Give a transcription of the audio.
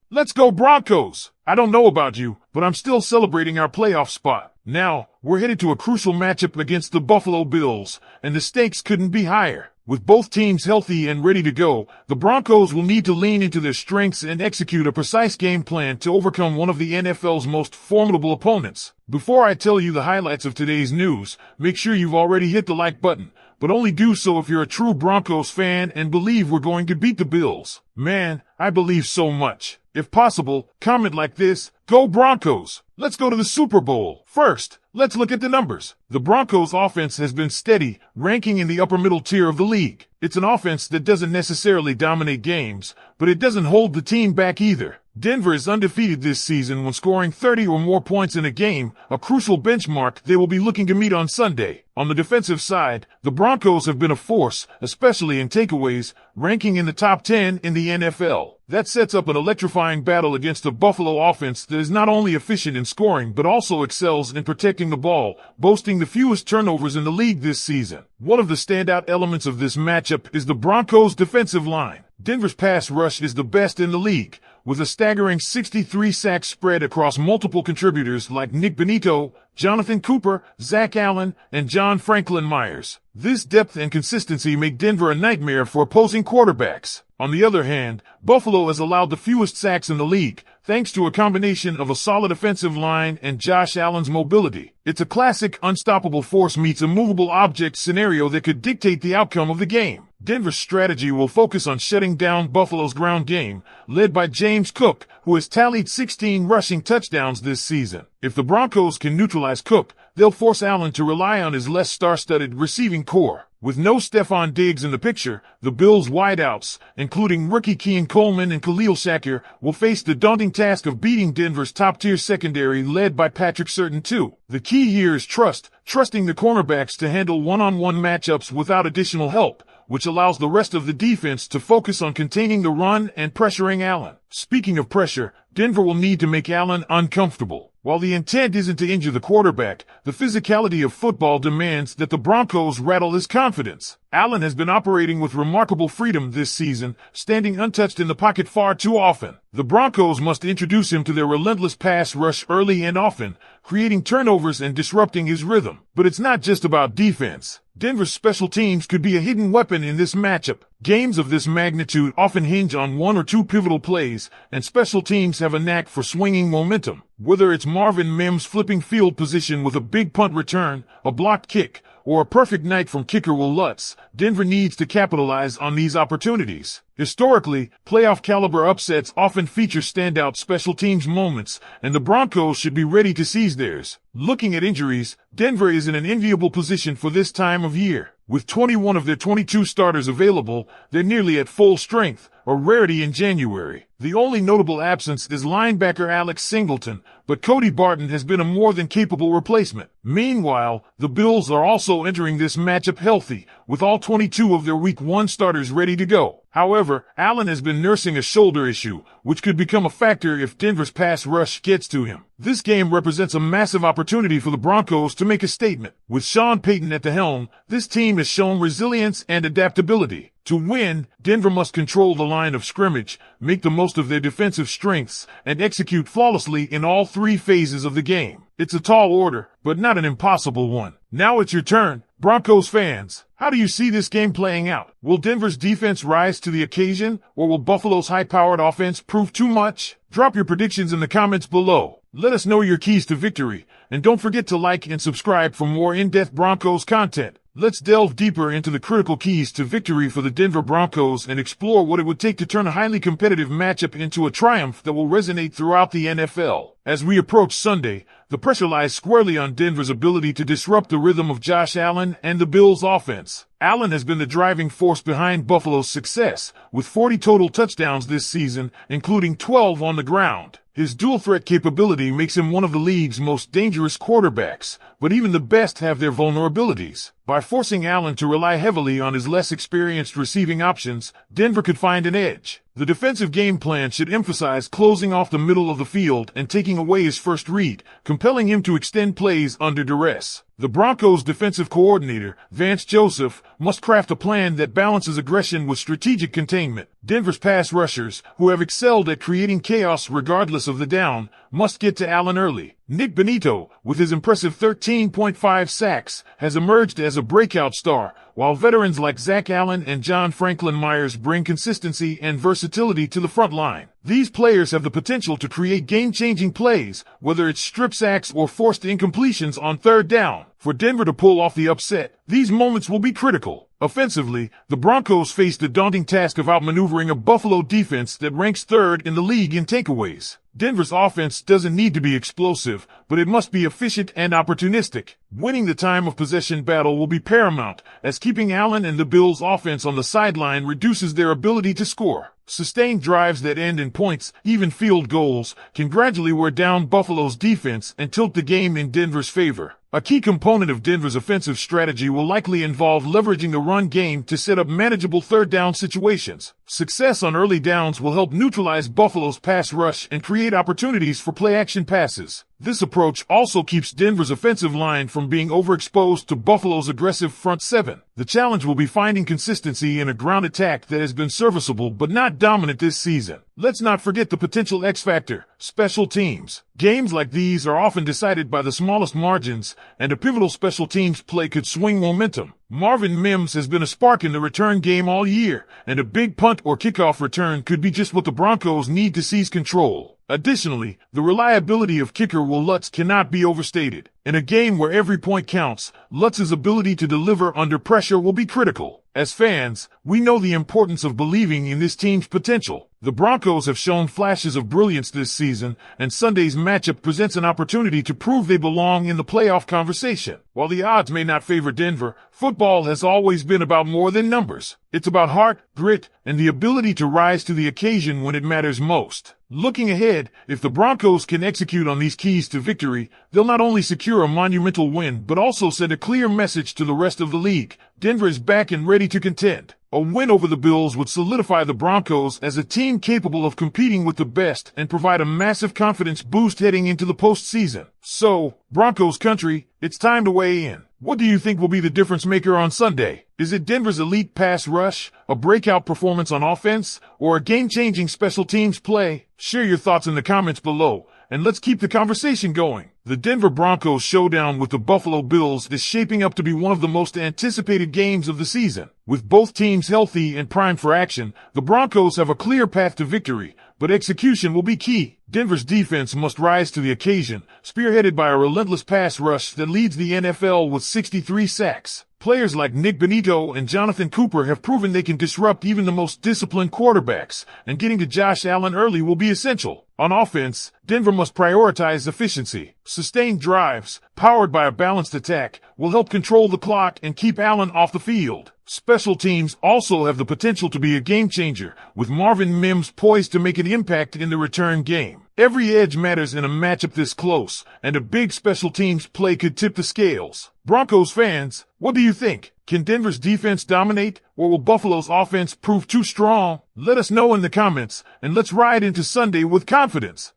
Let's go Broncos! I don't know about you, but I'm still celebrating our playoff spot. Now, we're headed to a crucial matchup against the Buffalo Bills, and the stakes couldn't be higher. With both teams healthy and ready to go, the Broncos will need to lean into their strengths and execute a precise game plan to overcome one of the NFL's most formidable opponents. Before I tell you the highlights of today's news, make sure you've already hit the like button, but only do so if you're a true Broncos fan and believe we're going to beat the Bills. Man, I believe so much. If possible, comment like this: Go Broncos! Let's go to the Super Bowl. First, let's look at the numbers. The Broncos offense has been steady, ranking in the upper middle tier of the league. It's an offense that doesn't necessarily dominate games, but it doesn't hold the team back either. Denver is undefeated this season when scoring 30 or more points in a game, a crucial benchmark they will be looking to meet on Sunday. On the defensive side, the Broncos have been a force, especially in takeaways, ranking in the top 10 in the NFL. That sets up an electrifying battle against a Buffalo offense that is not only efficient in scoring but also excels in protecting the ball, boasting the fewest turnovers in the league this season. One of the standout elements of this matchup is the Broncos' defensive line. Denver's pass rush is the best in the league, with a staggering 63 sacks spread across multiple contributors like Nick Benito, Jonathan Cooper, Zach Allen, and John Franklin Myers. This depth and consistency make Denver a nightmare for opposing quarterbacks. On the other hand, Buffalo has allowed the fewest sacks in the league, thanks to a combination of a solid offensive line and Josh Allen's mobility. It's a classic unstoppable force meets a movable object scenario that could dictate the outcome of the game. Denver's strategy will focus on shutting down Buffalo's ground game, led by James Cook, who has tallied 16 rushing touchdowns this season. If the Broncos can neutralize Cook, they'll force Allen to rely on his less star-studded receiving core. With no Stephon Diggs in the picture, the Bills' wideouts, including rookie Keon Coleman and Khalil Shakir, will face the daunting task of beating Denver's top-tier secondary led by Patrick Surtain too. The key here is trusting the cornerbacks to handle one-on-one matchups without additional help, which allows the rest of the defense to focus on containing the run and pressuring Allen. Speaking of pressure, Denver will need to make Allen uncomfortable. While the intent isn't to injure the quarterback, the physicality of football demands that the Broncos rattle his confidence. Allen has been operating with remarkable freedom this season, standing untouched in the pocket far too often. The Broncos must introduce him to their relentless pass rush early and often, creating turnovers and disrupting his rhythm. But it's not just about defense. Denver's special teams could be a hidden weapon in this matchup. Games of this magnitude often hinge on one or two pivotal plays, and special teams have a knack for swinging momentum. Whether it's Marvin Mims flipping field position with a big punt return, a blocked kick, or a perfect night from kicker Will Lutz, Denver needs to capitalize on these opportunities. Historically, playoff caliber upsets often feature standout special teams moments, and the Broncos should be ready to seize theirs. Looking at injuries, Denver is in an enviable position for this time of year. With 21 of their 22 starters available, they're nearly at full strength, a rarity in January. The only notable absence is linebacker Alex Singleton, but Cody Barton has been a more than capable replacement. Meanwhile, the Bills are also entering this matchup healthy, with all 22 of their Week 1 starters ready to go. However, Allen has been nursing a shoulder issue, which could become a factor if Denver's pass rush gets to him. This game represents a massive opportunity for the Broncos to make a statement. With Sean Payton at the helm, this team has shown resilience and adaptability. To win, Denver must control the line of scrimmage, make the most of their defensive strengths, and execute flawlessly in all three phases of the game. It's a tall order, but not an impossible one. Now it's your turn, Broncos fans. How do you see this game playing out? Will Denver's defense rise to the occasion, or will Buffalo's high-powered offense prove too much? Drop your predictions in the comments below. Let us know your keys to victory, and don't forget to like and subscribe for more in-depth Broncos content. Let's delve deeper into the critical keys to victory for the Denver Broncos and explore what it would take to turn a highly competitive matchup into a triumph that will resonate throughout the NFL. As we approach Sunday, the pressure lies squarely on Denver's ability to disrupt the rhythm of Josh Allen and the Bills' offense. Allen has been the driving force behind Buffalo's success, with 40 total touchdowns this season, including 12 on the ground. His dual-threat capability makes him one of the league's most dangerous quarterbacks, but even the best have their vulnerabilities. By forcing Allen to rely heavily on his less experienced receiving options, Denver could find an edge. The defensive game plan should emphasize closing off the middle of the field and taking away his first read, compelling him to extend plays under duress. The Broncos' defensive coordinator, Vance Joseph, must craft a plan that balances aggression with strategic containment. Denver's pass rushers, who have excelled at creating chaos regardless of the down, must get to Allen early. Nick Benito, with his impressive 13.5 sacks, has emerged as a breakout star, while veterans like Zach Allen and John Franklin Myers bring consistency and versatility to the front line. These players have the potential to create game-changing plays, whether it's strip sacks or forced incompletions on third down. For Denver to pull off the upset, these moments will be critical. Offensively, the Broncos faced the daunting task of outmaneuvering a Buffalo defense that ranks third in the league in takeaways. Denver's offense doesn't need to be explosive, but it must be efficient and opportunistic. Winning the time of possession battle will be paramount, as keeping Allen and the Bills' offense on the sideline reduces their ability to score. Sustained drives that end in points, even field goals, can gradually wear down Buffalo's defense and tilt the game in Denver's favor. A key component of Denver's offensive strategy will likely involve leveraging the run game to set up manageable third down situations. Success on early downs will help neutralize Buffalo's pass rush and create opportunities for play-action passes. This approach also keeps Denver's offensive line from being overexposed to Buffalo's aggressive front seven. The challenge will be finding consistency in a ground attack that has been serviceable but not dominant this season. Let's not forget the potential X factor, special teams. Games like these are often decided by the smallest margins, and a pivotal special teams play could swing momentum. Marvin Mims has been a spark in the return game all year, and a big punt or kickoff return could be just what the Broncos need to seize control. Additionally, the reliability of kicker Will Lutz cannot be overstated. In a game where every point counts, Lutz's ability to deliver under pressure will be critical. As fans, we know the importance of believing in this team's potential. The Broncos have shown flashes of brilliance this season, and Sunday's matchup presents an opportunity to prove they belong in the playoff conversation. While the odds may not favor Denver, football has always been about more than numbers. It's about heart, grit, and the ability to rise to the occasion when it matters most. Looking ahead, if the Broncos can execute on these keys to victory, they'll not only secure a monumental win but also send a clear message to the rest of the league. Denver is back and ready to contend. A win over the Bills would solidify the Broncos as a team capable of competing with the best and provide a massive confidence boost heading into the postseason. So, Broncos country, it's time to weigh in. What do you think will be the difference maker on Sunday? Is it Denver's elite pass rush, a breakout performance on offense, or a game-changing special teams play? Share your thoughts in the comments below, and let's keep the conversation going. The Denver Broncos showdown with the Buffalo Bills is shaping up to be one of the most anticipated games of the season. With both teams healthy and primed for action, the Broncos have a clear path to victory, but execution will be key. Denver's defense must rise to the occasion, spearheaded by a relentless pass rush that leads the NFL with 63 sacks. Players like Nick Benito and Jonathan Cooper have proven they can disrupt even the most disciplined quarterbacks, and getting to Josh Allen early will be essential. On offense, Denver must prioritize efficiency. Sustained drives, powered by a balanced attack, will help control the clock and keep Allen off the field. Special teams also have the potential to be a game changer, with Marvin Mims poised to make an impact in the return game. Every edge matters in a matchup this close, and a big special teams play could tip the scales. Broncos fans, what do you think? Can Denver's defense dominate, or will Buffalo's offense prove too strong? Let us know in the comments, and let's ride into Sunday with confidence.